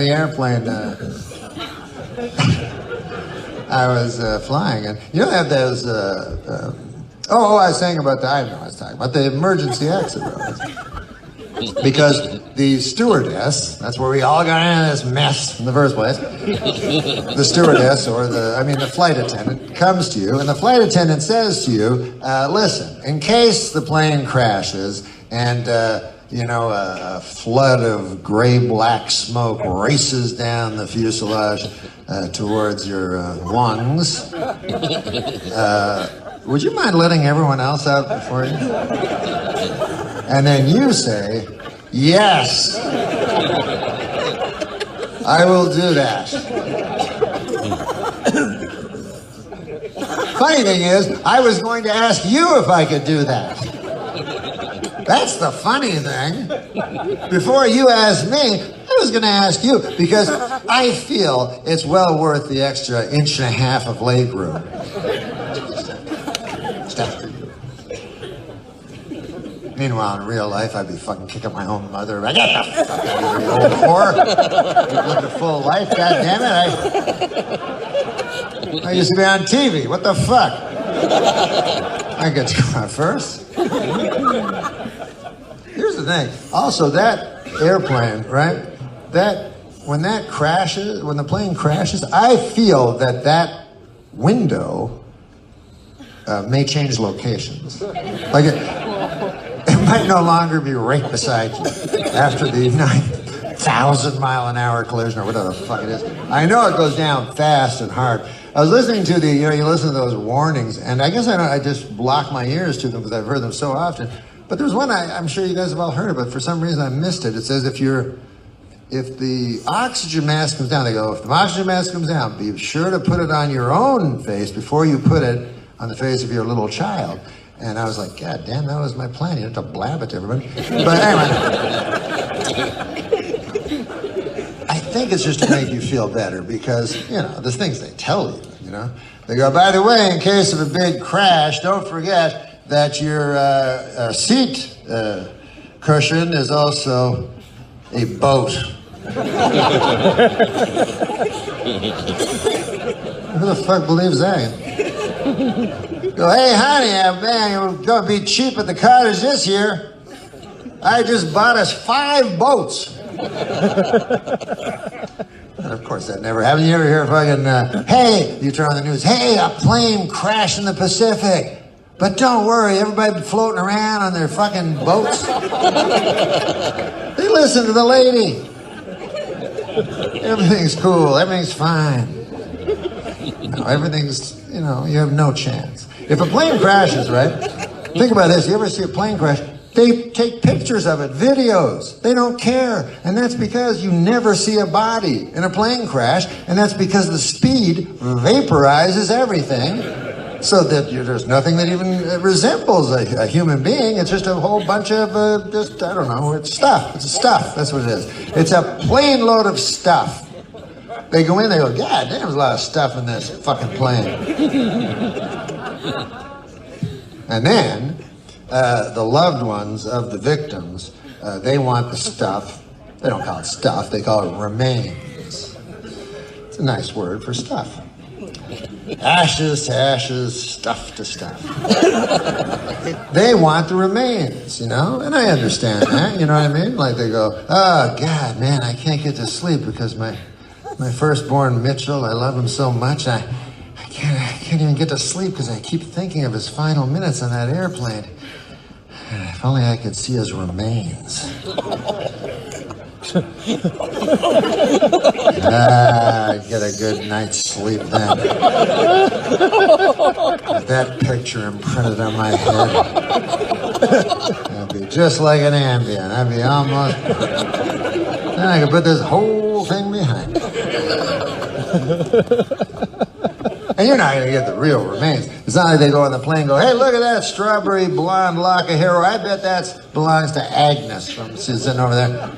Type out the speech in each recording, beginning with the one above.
The airplane I was flying, and you know they have those. I was saying about I was talking about the emergency exit rows. Because the stewardess, that's where we all got into this mess in the first place. The stewardess, or the flight attendant, comes to you, and the flight attendant says to you, listen, in case the plane crashes and, a flood of gray-black smoke races down the fuselage towards your lungs, would you mind letting everyone else out before you? And then you say, yes, I will do that. Funny thing is, I was going to ask you if I could do that. That's the funny thing. Before you asked me, I was going to ask you, because I feel it's well worth the extra 1.5 inches of leg room. Meanwhile, in real life, I'd be fucking kicking my own mother. I got the fuck out of here, you old whore. You lived a full life, goddammit. I used to be on TV. What the fuck? I get to go out first. Here's the thing. Also, that airplane, right? When that crashes, when the plane crashes, I feel that window may change locations. Like it might no longer be right beside you after the 9,000-mile-an-hour collision or whatever the fuck it is. I know it goes down fast and hard. I was listening to you listen to those warnings, and I guess I just block my ears to them because I've heard them so often. But there's one I'm sure you guys have all heard of, but for some reason I missed it. It says if the oxygen mask comes down, they go, if the oxygen mask comes down, be sure to put it on your own face before you put it on the face of your little child. And I was like, God damn, that was my plan. You have to blab it to everybody. But anyway, I think it's just to make you feel better because, the things they tell you, They go, by the way, in case of a big crash, don't forget that your seat cushion is also a boat. Who the fuck believes that? Go, hey, honey, man, you're going to be cheap at the cottage this year. I just bought us 5 boats. And of course, that never happened. You ever hear fucking, hey, you turn on the news, hey, a plane crashed in the Pacific. But don't worry, everybody floating around on their fucking boats. They listen to the lady. Everything's cool, everything's fine. No, everything's, you have no chance. If a plane crashes, right? Think about this. You ever see a plane crash? They take pictures of it, videos. They don't care. And that's because you never see a body in a plane crash. And that's because the speed vaporizes everything so that there's nothing that even resembles a human being. It's just a whole bunch of, it's stuff. It's stuff. That's what it is. It's a plane load of stuff. They go in, they go, God damn, there's a lot of stuff in this fucking plane. And then, the loved ones of the victims, they want the stuff. They don't call it stuff, they call it remains. It's a nice word for stuff. Ashes to ashes, stuff to stuff. They want the remains, and I understand that, you know what I mean? Like they go, oh, God, man, I can't get to sleep because my firstborn Mitchell, I love him so much, I can't even get to sleep because I keep thinking of his final minutes on that airplane. If only I could see his remains. I'd get a good night's sleep then. With that picture imprinted on my head. It'd be just like an Ambien. I'd be almost... Then I could put this whole thing behind me. And you're not going to get the real remains. It's not like they go on the plane and go, hey, look at that strawberry blonde lock of hair. I bet that belongs to Agnes from sitting over there.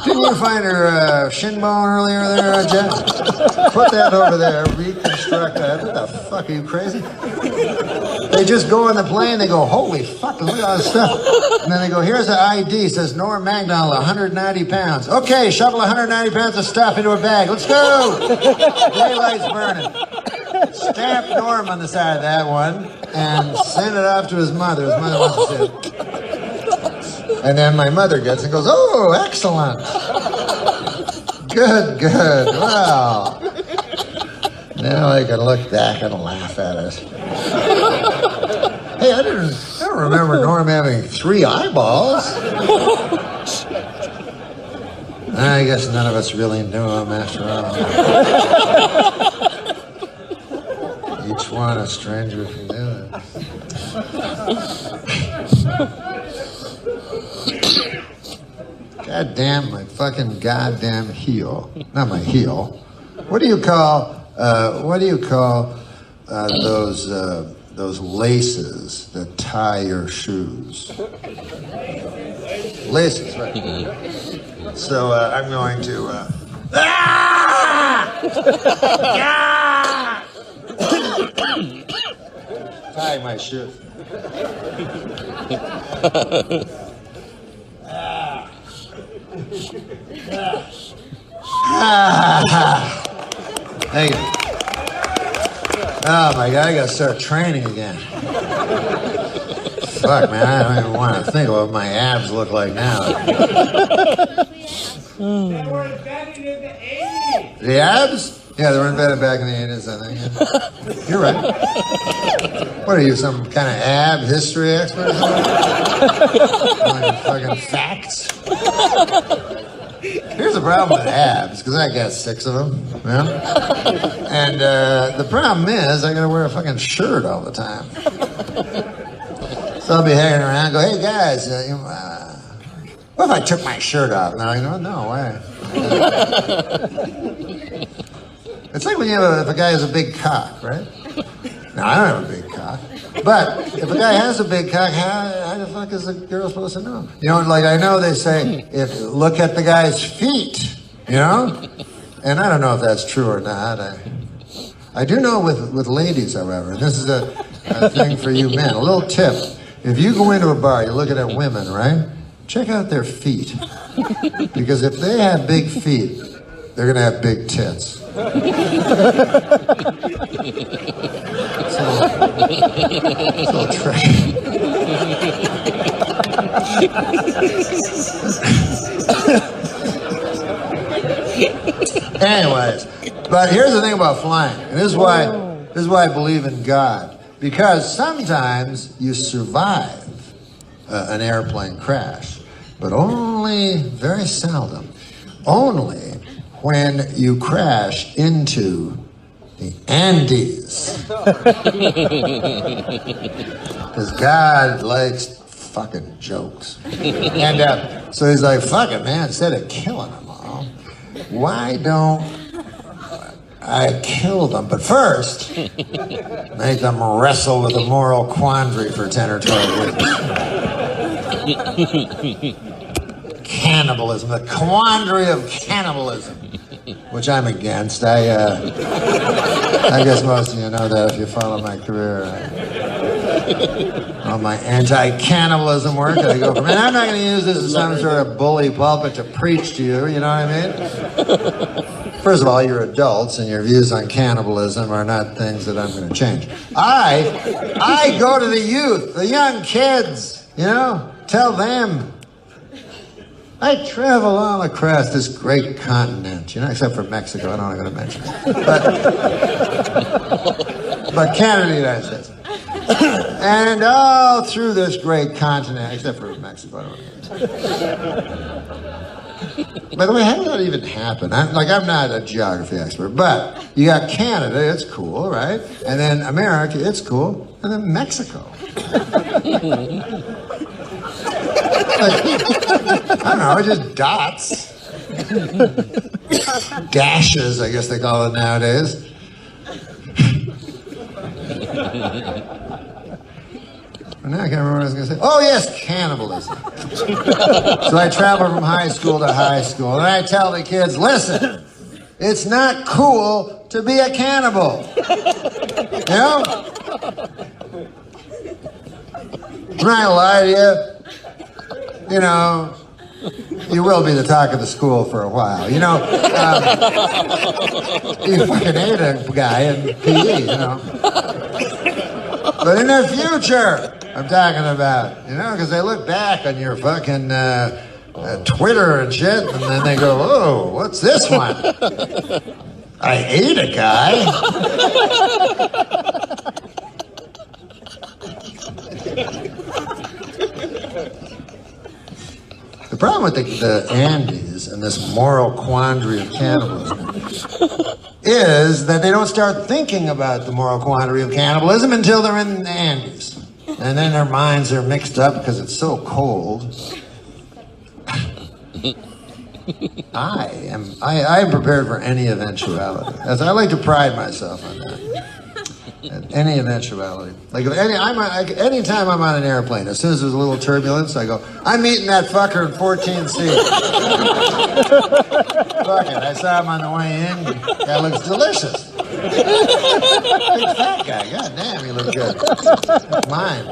Didn't you find her shin bone earlier there, Jeff? Put that over there, reconstruct that. What the fuck, are you crazy? They just go on the plane, they go, holy fuck, look at all this stuff. And then they go, here's the ID, says Norm Macdonald, 190 pounds. Okay, shovel 190 pounds of stuff into a bag. Let's go! Daylight's burning. Stamp Norm on the side of that one and send it off to his mother. His mother wants to see it. And then my mother gets it and goes, oh, excellent. Good, good. Wow. Now I can look back and laugh at it. Hey, I don't remember Norm having 3 eyeballs. I guess none of us really knew him after all. Each one a stranger from the other. Goddamn my fucking goddamn heel. Not my heel. What do you call those laces that tie your shoes? Laces, right. So I'm going to tie my shoes. Thank you. Oh my God, I gotta start training again. Fuck, man, I don't even want to think of what my abs look like now. They were invented in the 80s. The abs? Yeah, they were invented back in the 80s, I think. You're right. What are you, some kind of ab history expert or something? Fucking facts? Here's the problem with abs, because I got 6 of them, you know? And the problem is I gotta wear a fucking shirt all the time. So I'll be hanging around and go, hey guys, what if I took my shirt off? And I go, no, why? It's like when you have if a guy has a big cock, right? Now, I don't have a big cock. But if a guy has a big cock, how the fuck is the girl supposed to know? You know, like I know they say, look at the guy's feet, you know? And I don't know if that's true or not. I do know with ladies, however, and this is a thing for you men, a little tip. If you go into a bar, you're looking at women, right? Check out their feet. Because if they have big feet, they're going to have big tits. It's a little trick. Anyways, but here's the thing about flying, and this is why I believe in God, because sometimes you survive an airplane crash, but only very seldom. Only when you crash into the Andes. Because God likes fucking jokes. And so he's like, fuck it, man, instead of killing them all, why don't I kill them? But first, make them wrestle with a moral quandary for 10 or 12 weeks. Cannibalism, the quandary of cannibalism, which I'm against. I guess most of you know that if you follow my career. All my anti-cannibalism work, I go from, and I'm not going to use this as some sort of bully pulpit to preach to you, you know what I mean? First of all, you're adults, and your views on cannibalism are not things that I'm going to change. I go to the youth, the young kids, you know, tell them. I travel all across this great continent, you know, except for Mexico, I don't want to mention it. But Canada and the United States. And all through this great continent, except for Mexico, I don't want to mention it. By the way, how did that even happen? I'm not a geography expert, but you got Canada, it's cool, right? And then America, it's cool. And then Mexico. I don't know, just dots. Dashes, I guess they call it nowadays. And now I can't remember what I was going to say. Oh, yes, cannibalism. So I travel from high school to high school, and I tell the kids, listen, it's not cool to be a cannibal. You know? I'm not going to lie to you. You know, you will be the talk of the school for a while. You know, you fucking ate a guy in PE, you know. But in the future, I'm talking about, you know, because they look back on your fucking Twitter and shit, and then they go, oh, what's this one? I ate a guy. The problem with the Andes and this moral quandary of cannibalism is that they don't start thinking about the moral quandary of cannibalism until they're in the Andes. And then their minds are mixed up because it's so cold. I am prepared for any eventuality. As I like to pride myself on that. At any eventuality. Like anytime I'm on an airplane, as soon as there's a little turbulence, I go, I'm eating that fucker in 14C. Fuck it, I saw him on the way in. That looks delicious. Big fat guy, god damn, he looks good. Mine.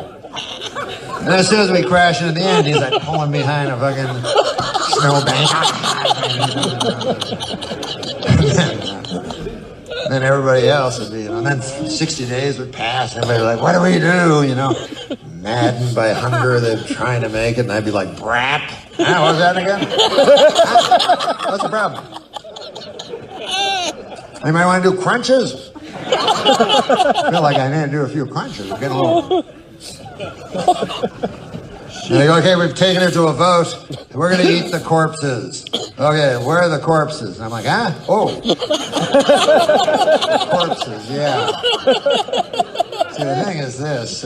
And as soon as we crash into the end, he's like pulling behind a fucking snowbank. And then everybody else would be, you know, and then 60 days would pass, and everybody would be like, what do we do, you know? Maddened by hunger, they're trying to make it, and I'd be like, brap. Ah, what was that again? What's the problem? Anybody want to do crunches? I feel like I need to do a few crunches. We're getting a little... And they go, okay, we've taken it to a vote, and we're going to eat the corpses. Okay, where are the corpses? And I'm like, huh? Oh. Corpses, yeah. See, the thing is this.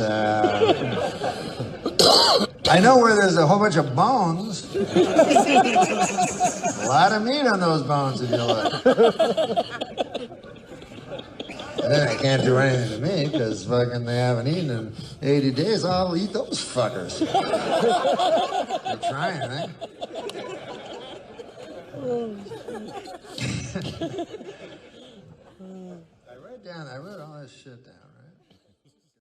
I know where there's a whole bunch of bones. A lot of meat on those bones, if you look. And then they can't do anything to me because fucking they haven't eaten in 80 days. I'll eat those fuckers. They're trying, right? I wrote all this shit down.